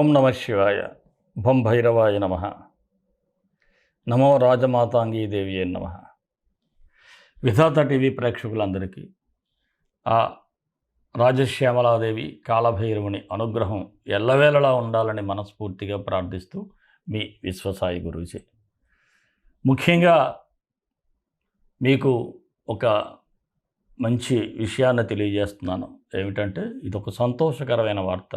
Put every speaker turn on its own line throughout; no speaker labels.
ఓం నమ శివాయ. భం భైరవాయ నమ. నమో రాజమాతాంగీ దేవి నమ. విధాత టీవీ ప్రేక్షకులందరికీ ఆ రాజశ్యామలాదేవి కాళభైరవుని అనుగ్రహం ఎల్లవేళలా ఉండాలని మనస్ఫూర్తిగా ప్రార్థిస్తూ మీ విశ్వసాయి గురూజీ. ముఖ్యంగా మీకు ఒక మంచి విషయాన్ని తెలియజేస్తున్నాను. ఏమిటంటే ఇదొక సంతోషకరమైన వార్త.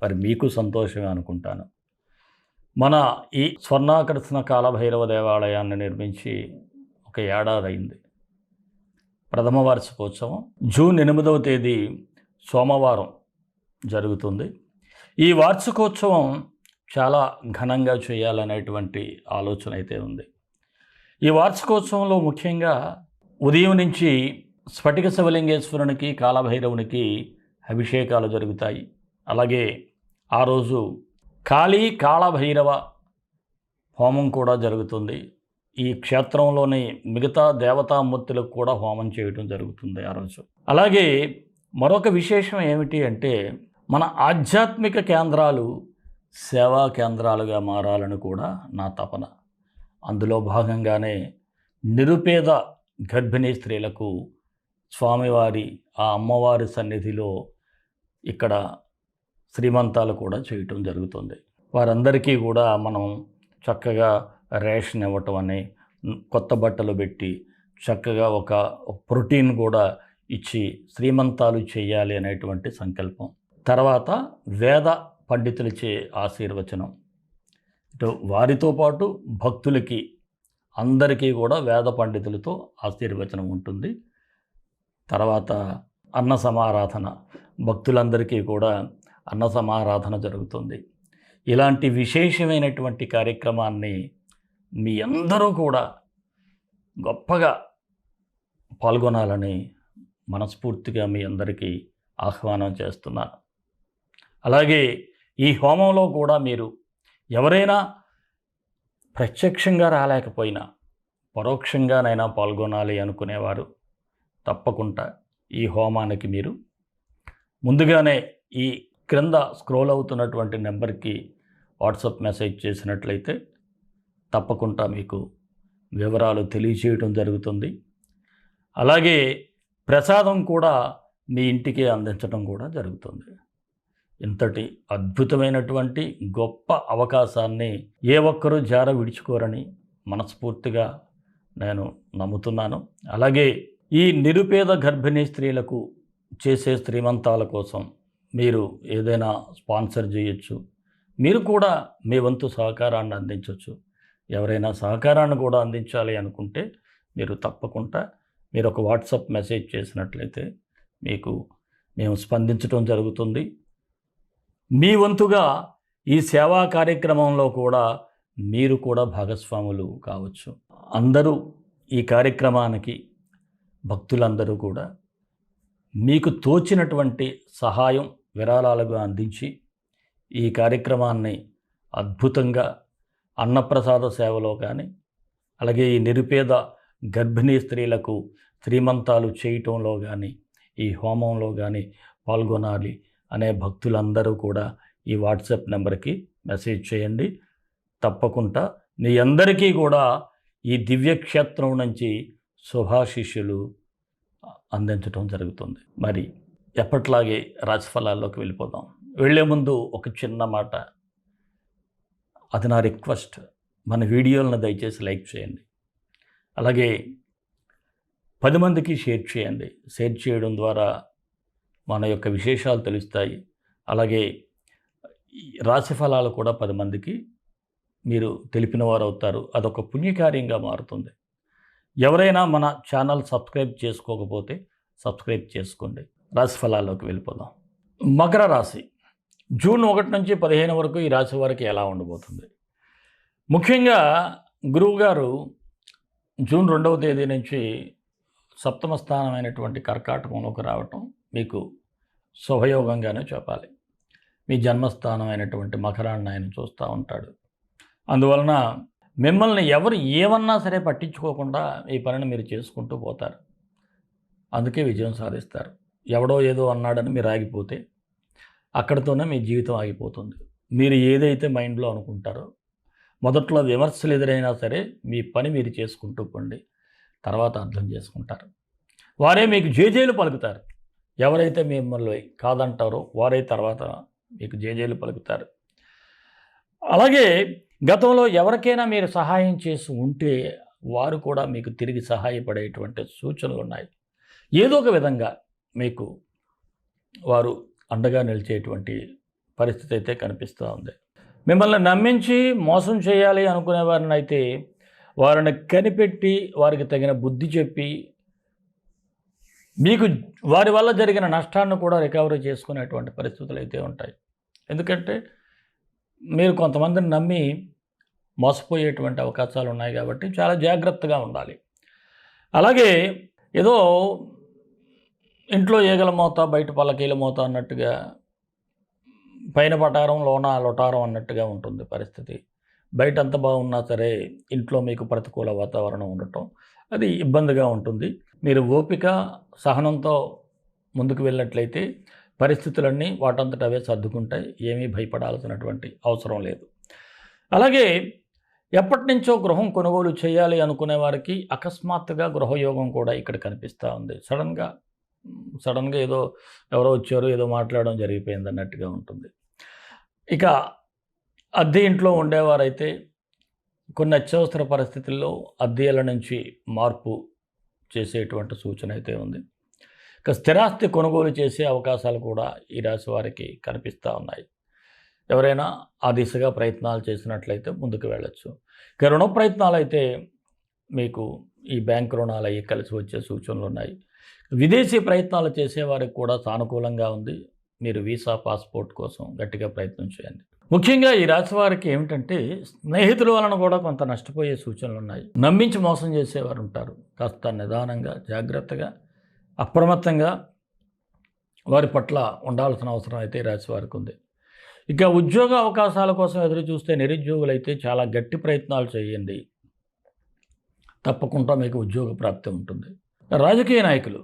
మరి మీకు సంతోషమే అనుకుంటాను. మన ఈ స్వర్ణాకర్షణ కాళభైరవ దేవాలయాన్ని నిర్మించి ఒక ఏడాది అయింది. ప్రథమ వార్షికోత్సవం జూన్ 8వ తేదీ సోమవారం జరుగుతుంది. ఈ వార్షికోత్సవం చాలా ఘనంగా చేయాలనేటువంటి ఆలోచన అయితే ఉంది. ఈ వార్షికోత్సవంలో ముఖ్యంగా ఉదయం నుంచి స్ఫటిక శివలింగేశ్వరునికి కాళభైరవునికి అభిషేకాలు జరుగుతాయి. అలాగే ఆ రోజు కాళభైరవ హోమం కూడా జరుగుతుంది. ఈ క్షేత్రంలోని మిగతా దేవతామూర్తులకు కూడా హోమం చేయడం జరుగుతుంది ఆ రోజు. అలాగే మరొక విశేషం ఏమిటి అంటే మన ఆధ్యాత్మిక కేంద్రాలు సేవా కేంద్రాలుగా మారాలని కూడా నా తపన. అందులో భాగంగానే నిరుపేద గర్భిణీ స్త్రీలకు స్వామివారి ఆ అమ్మవారి సన్నిధిలో ఇక్కడ శ్రీమంతాలు కూడా చేయటం జరుగుతుంది. వారందరికీ కూడా మనం చక్కగా రేషన్ ఇవ్వటం అని, కొత్త బట్టలు పెట్టి చక్కగా ఒక ప్రోటీన్ కూడా ఇచ్చి శ్రీమంతాలు చేయాలి అనేటువంటి సంకల్పం. తర్వాత వేద పండితులచే ఆశీర్వచనం. ఇటు వారితో పాటు భక్తులకి అందరికీ కూడా వేద పండితులతో ఆశీర్వచనం ఉంటుంది. తర్వాత అన్న సమారాధన, భక్తులందరికీ కూడా అన్న సమారాధన జరుగుతుంది. ఇలాంటి విశేషమైనటువంటి కార్యక్రమాన్ని మీ అందరూ కూడా గొప్పగా పాల్గొనాలని మనస్ఫూర్తిగా మీ అందరికీ ఆహ్వానం చేస్తున్నాను. అలాగే ఈ హోమంలో కూడా మీరు ఎవరైనా ప్రత్యక్షంగా రాలేకపోయినా పరోక్షంగానైనా పాల్గొనాలి అనుకునేవారు తప్పకుండా ఈ హోమానికి మీరు ముందుగానే ఈ క్రింద స్క్రోల్ అవుతున్నటువంటి నెంబర్కి వాట్సాప్ మెసేజ్ చేసినట్లయితే తప్పకుండా మీకు వివరాలు తెలియచేయడం జరుగుతుంది. అలాగే ప్రసాదం కూడా మీ ఇంటికి అందించడం కూడా జరుగుతుంది. ఇంతటి అద్భుతమైనటువంటి గొప్ప అవకాశాన్ని ఏ ఒక్కరూ జార విడుచుకోరని మనస్ఫూర్తిగా నేను నమ్ముతున్నాను. అలాగే ఈ నిరుపేద గర్భిణీ స్త్రీలకు చేసే శ్రీమంతాల కోసం మీరు ఏదైనా స్పాన్సర్ చేయొచ్చు. మీరు కూడా మీ వంతు సహకారాన్ని అందించవచ్చు. ఎవరైనా సహకారాన్ని కూడా అందించాలి అనుకుంటే మీరు తప్పకుండా మీరు ఒక వాట్సాప్ మెసేజ్ చేసినట్లయితే మీకు మేము స్పందించడం జరుగుతుంది. మీ వంతుగా ఈ సేవా కార్యక్రమంలో కూడా మీరు కూడా భాగస్వాములు కావచ్చు. అందరూ ఈ కార్యక్రమానికి భక్తులందరూ కూడా మీకు తోచినటువంటి సహాయం విరాళాలుగా అందించి ఈ కార్యక్రమాన్ని అద్భుతంగా అన్నప్రసాద సేవలో కానీ, అలాగే ఈ నిరుపేద గర్భిణీ స్త్రీలకు శ్రీమంతాలు చేయటంలో కానీ, ఈ హోమంలో కానీ పాల్గొనాలి అనే భక్తులందరూ కూడా ఈ వాట్సాప్ నెంబర్కి మెసేజ్ చేయండి. తప్పకుండా మీ అందరికీ కూడా ఈ దివ్యక్షేత్రం నుంచి శుభాశిష్యులు అందించడం జరుగుతుంది. మరి ఎప్పట్లాగే రాశిఫలాల్లోకి వెళ్ళిపోదాం. వెళ్ళే ముందు ఒక చిన్న మాట, అది నా రిక్వెస్ట్. మన వీడియోలను దయచేసి లైక్ చేయండి. అలాగే 10 మందికి షేర్ చేయండి. షేర్ చేయడం ద్వారా మన యొక్క విశేషాలు తెలుస్తాయి. అలాగే రాశిఫలాలు కూడా 10 మందికి మీరు తెలిపిన వారు అవుతారు. అదొక పుణ్యకార్యంగా మారుతుంది. ఎవరైనా మన ఛానల్ సబ్స్క్రైబ్ చేసుకోకపోతే సబ్స్క్రైబ్ చేసుకోండి. రాశిఫలాల్లోకి వెళ్ళిపోదాం. మకర రాశి జూన్ 1 నుంచి 15 వరకు ఈ రాశి వారికి ఎలా ఉండబోతుంది? ముఖ్యంగా గురువుగారు జూన్ 2వ తేదీ నుంచి సప్తమ స్థానమైనటువంటి కర్కాటకంలోకి రావటం మీకు శుభయోగంగానే చెప్పాలి. మీ జన్మస్థానం అయినటువంటి మకరాన్ని ఆయన చూస్తూ ఉంటాడు. అందువలన మిమ్మల్ని ఎవరు ఏమన్నా సరే పట్టించుకోకుండా ఈ పనిని మీరు చేసుకుంటూ పోతారు. అందుకే విజయం సాధిస్తారు. ఎవడో ఏదో అన్నాడని మీరు ఆగిపోతే అక్కడితోనే మీ జీవితం ఆగిపోతుంది. మీరు ఏదైతే మైండ్లో అనుకుంటారో మొదట్లో విమర్శలు ఎదురైనా సరే మీ పని మీరు చేసుకుంటూ పోండి, తర్వాత అర్థం చేసుకుంటారు. వారే మీకు జేజేలు పలుకుతారు. ఎవరైతే మిమ్మల్ని కాదంటారో వారే తర్వాత మీకు జేజేలు పలుకుతారు. అలాగే గతంలో ఎవరికైనా మీరు సహాయం చేసి ఉంటే వారు కూడా మీకు తిరిగి సహాయపడేటువంటి సూచనలు ఉన్నాయి. ఏదో ఒక విధంగా మీకు వారు అండగా నిలిచేటువంటి పరిస్థితి అయితే కనిపిస్తూ ఉంది. మిమ్మల్ని నమ్మించి మోసం చేయాలి అనుకునే వారిని అయితే వారిని కనిపెట్టి వారికి తగిన బుద్ధి చెప్పి మీకు వారి వల్ల జరిగిన నష్టాన్ని కూడా రికవరీ చేసుకునేటువంటి పరిస్థితులు అయితే ఉంటాయి. ఎందుకంటే మీరు కొంతమందిని నమ్మి మోసపోయేటువంటి అవకాశాలు ఉన్నాయి కాబట్టి చాలా జాగ్రత్తగా ఉండాలి. అలాగే ఏదో ఇంట్లో ఈగల మోత బయట పల్లకీల మోత అన్నట్టుగా పైన పటారం లోన లొటారం అన్నట్టుగా ఉంటుంది పరిస్థితి. బయట అంత బాగున్నా సరే ఇంట్లో మీకు ప్రతికూల వాతావరణం ఉండటం అది ఇబ్బందిగా ఉంటుంది. మీరు ఓపిక సహనంతో ముందుకు వెళ్ళినట్లయితే పరిస్థితులన్నీ వాటంతట అవే సర్దుకుంటాయి. ఏమీ భయపడాల్సినటువంటి అవసరం లేదు. అలాగే ఎప్పటి నుంచో గృహం కొనుగోలు చేయాలి అనుకునే వారికి అకస్మాత్తుగా గృహయోగం కూడా ఇక్కడ కనిపిస్తూ ఉంది. సడన్గా ఏదో ఎవరో వచ్చారు, ఏదో మాట్లాడడం జరిగిపోయింది అన్నట్టుగా ఉంటుంది. ఇక అద్దె ఇంట్లో ఉండేవారైతే కొన్ని అత్యవసర పరిస్థితుల్లో అద్దెల నుంచి మార్పు చేసేటువంటి సూచన అయితే ఉంది. ఇక స్థిరాస్తి కొనుగోలు చేసే అవకాశాలు కూడా ఈ రాశి వారికి కనిపిస్తూ ఉన్నాయి. ఎవరైనా ఆ దిశగా ప్రయత్నాలు చేసినట్లయితే ముందుకు వెళ్ళచ్చు. ఇక రుణ ప్రయత్నాలు అయితే మీకు ఈ బ్యాంక్ రుణాలు అయ్యి కలిసి వచ్చే సూచనలు ఉన్నాయి. విదేశీ ప్రయత్నాలు చేసేవారికి కూడా సానుకూలంగా ఉంది. మీరు వీసా పాస్పోర్ట్ కోసం గట్టిగా ప్రయత్నం చేయండి. ముఖ్యంగా ఈ రాశి వారికి ఏమిటంటే స్నేహితుల వలన కూడా కొంత నష్టపోయే సూచనలు ఉన్నాయి. నమ్మించి మోసం చేసేవారు ఉంటారు. కాస్త నిదానంగా జాగ్రత్తగా అప్రమత్తంగా వారి పట్ల ఉండాల్సిన అవసరం అయితే ఈ రాశి వారికి ఉంది. ఇక ఉద్యోగ అవకాశాల కోసం ఎదురు చూస్తే నిరుద్యోగులైతే చాలా గట్టి ప్రయత్నాలు చేయండి, తప్పకుండా మీకు ఉద్యోగ ప్రాప్తి ఉంటుంది. రాజకీయ నాయకులు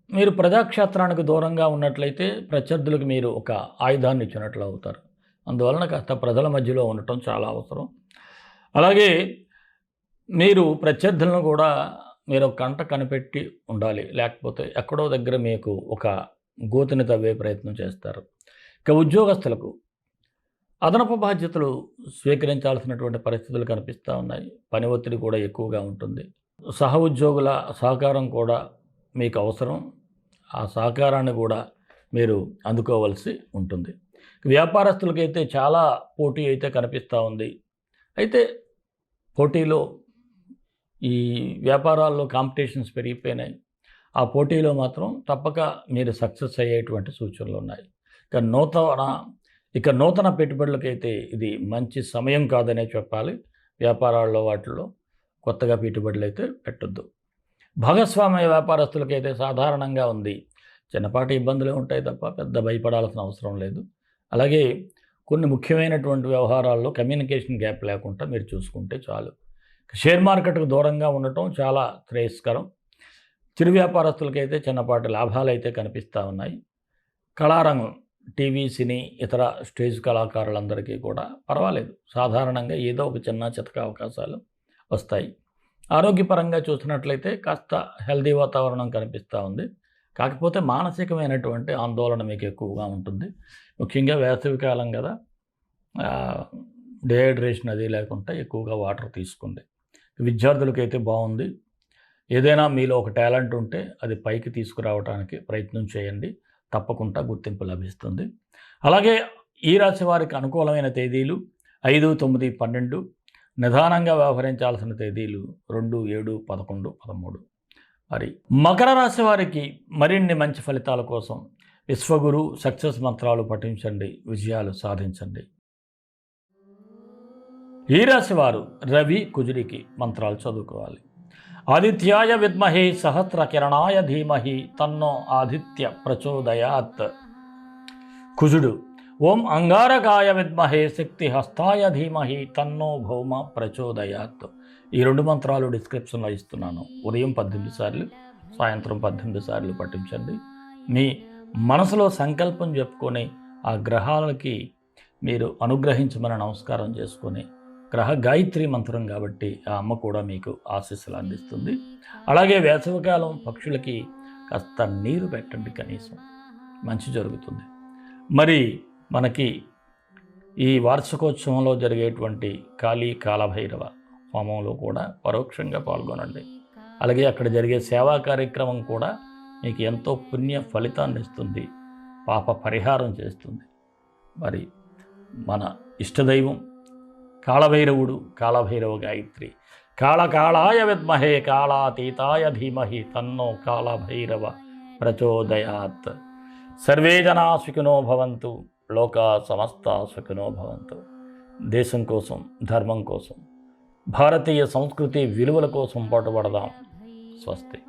మీరు ప్రజాక్షేత్రానికి దూరంగా ఉన్నట్లయితే ప్రత్యర్థులకు మీరు ఒక ఆయుధాన్ని ఇచ్చినట్లు అవుతారు. అందువలన కాస్త ప్రజల మధ్యలో ఉండటం చాలా అవసరం. అలాగే మీరు ప్రత్యర్థులను కూడా మీరు కంట కనిపెట్టి ఉండాలి, లేకపోతే ఎక్కడో దగ్గర మీకు ఒక గోతిని తవ్వే ప్రయత్నం చేస్తారు. ఇక ఉద్యోగస్తులకు అదనపు బాధ్యతలు స్వీకరించాల్సినటువంటి పరిస్థితులు కనిపిస్తూ ఉన్నాయి. పని ఒత్తిడి కూడా ఎక్కువగా ఉంటుంది. సహ ఉద్యోగుల సహకారం కూడా మీకు అవసరం. ఆ సహకారాన్ని కూడా మీరు అందుకోవాల్సి ఉంటుంది. వ్యాపారస్తులకైతే చాలా పోటీ అయితే కనిపిస్తూ ఉంది. అయితే పోటీలో ఈ వ్యాపారాల్లో కాంపిటీషన్స్ పెరిగిపోయినాయి. ఆ పోటీలో మాత్రం తప్పక మీరు సక్సెస్ అయ్యేటువంటి సూచనలు ఉన్నాయి. ఇక నూతన పెట్టుబడులకైతే ఇది మంచి సమయం కాదనే చెప్పాలి. వ్యాపారాల్లో వాటిల్లో కొత్తగా పెట్టుబడులు అయితే పెట్టొద్దు. భాగస్వామ్య వ్యాపారస్తులకైతే సాధారణంగా ఉంది. చిన్నపాటి ఇబ్బందులే ఉంటాయి తప్ప పెద్ద భయపడాల్సిన అవసరం లేదు. అలాగే కొన్ని ముఖ్యమైనటువంటి వ్యవహారాల్లో కమ్యూనికేషన్ గ్యాప్ లేకుండా మీరు చూసుకుంటే చాలు. షేర్ మార్కెట్కు దూరంగా ఉండటం చాలా శ్రేయస్కరం. చిరు వ్యాపారస్తులకైతే చిన్నపాటి లాభాలు అయితే కనిపిస్తూ ఉన్నాయి. కళారంగం, టీవీ, సినీ, ఇతర స్టేజ్ కళాకారులందరికీ కూడా పర్వాలేదు. సాధారణంగా ఏదో ఒక చిన్న చితక అవకాశాలు వస్తాయి. ఆరోగ్యపరంగా చూసినట్లయితే కాస్త హెల్దీ వాతావరణం కనిపిస్తూ ఉంది. కాకపోతే మానసికమైనటువంటి ఆందోళన మీకు ఎక్కువగా ఉంటుంది. ముఖ్యంగా వేసవికాలం కదా, డిహైడ్రేషన్ అది లేకుండా ఎక్కువగా వాటర్ తీసుకోండి. విద్యార్థులకైతే బాగుంది. ఏదైనా మీలో ఒక టాలెంట్ ఉంటే అది పైకి తీసుకురావడానికి ప్రయత్నం చేయండి, తప్పకుండా గుర్తింపు లభిస్తుంది. అలాగే ఈ రాశి వారికి అనుకూలమైన తేదీలు 5, 9, 12. నిదానంగా వ్యవహరించాల్సిన తేదీలు 2, 7, 11, 13. మరి మకర రాశి వారికి మరిన్ని మంచి ఫలితాల కోసం విశ్వగురు సక్సెస్ మంత్రాలు పఠించండి, విజయాలు సాధించండి. ఈ రాశి వారు రవి, కుజుడికి మంత్రాలు చదువుకోవాలి. ఆదిత్యాయ విద్మహే సహస్ర కిరణాయ ధీమహి తన్నో ఆదిత్య ప్రచోదయాత్. కుజుడు ఓం అంగారకాయ విద్మహే శక్తి హస్తాయ ధీమహి తన్నో భౌమ ప్రచోదయాత్. ఈ 2 మంత్రాలు డిస్క్రిప్షన్లో ఇస్తున్నాను. ఉదయం 18 సార్లు, సాయంత్రం 18 సార్లు పఠించండి. మీ మనసులో సంకల్పం చెప్పుకొని ఆ గ్రహాలకి మీరు అనుగ్రహించమని నమస్కారం చేసుకొని, గ్రహ గాయత్రి మంత్రం కాబట్టి ఆ అమ్మ కూడా మీకు ఆశీస్సులు అందిస్తుంది. అలాగే వేసవికాలం పక్షులకి కాస్త నీరు పెట్టండి, కనీసం మంచి జరుగుతుంది. మరి మనకి ఈ వార్షికోత్సవంలో జరిగేటువంటి కాళభైరవ హోమంలో కూడా పరోక్షంగా పాల్గొనండి. అలాగే అక్కడ జరిగే సేవా కార్యక్రమం కూడా మీకు ఎంతో పుణ్య ఫలితాన్ని ఇస్తుంది, పాప పరిహారం చేస్తుంది. మరి మన ఇష్టదైవం కాళభైరవుడు, కాళభైరవ గాయత్రి. కాళకాళాయ విద్మహే కాళాతీతాయ ధీమహి తన్నో కాళభైరవ ప్రచోదయాత్. సర్వే జనా సుఖినో భవంతు, లోకా సమస్త సుఖినో భవంతు. దేశం కోసం, ధర్మం కోసం, భారతీయ సంస్కృతి విలువల కోసం పాటుపడదాం. స్వస్తి.